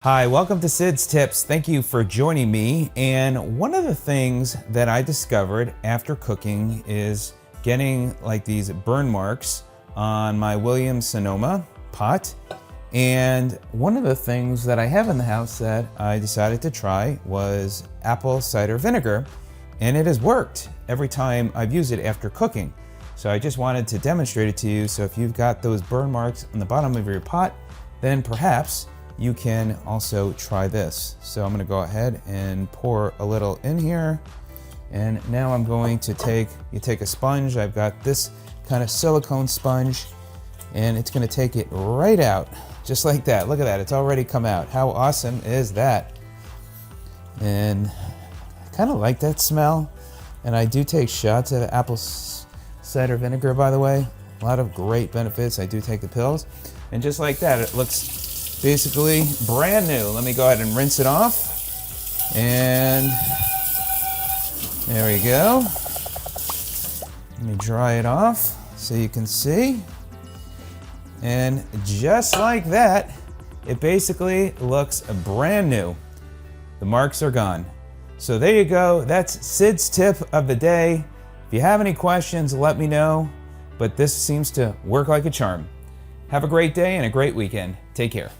Hi, welcome to Sid's Tips. Thank you for joining me. And one of the things that I discovered after cooking is getting like these burn marks on my Williams Sonoma pot. And one of the things that I have in the house that I decided to try was apple cider vinegar. And it has worked every time I've used it after cooking. So I just wanted to demonstrate it to you. So if you've got those burn marks on the bottom of your pot, then perhaps you can also try this. So I'm gonna go ahead and pour a little in here. And now I'm going to take a sponge. I've got this kind of silicone sponge and it's gonna take it right out, just like that. Look at that, it's already come out. How awesome is that? And I kind of like that smell. And I do take shots of apple cider vinegar, by the way. A lot of great benefits. I do take the pills. And just like that, it looks basically brand new. Let me go ahead and rinse it off. And there we go. Let me dry it off so you can see. And just like that, it basically looks brand new. The marks are gone. So there you go. That's Sid's tip of the day. If you have any questions, let me know. But this seems to work like a charm. Have a great day and a great weekend. Take care.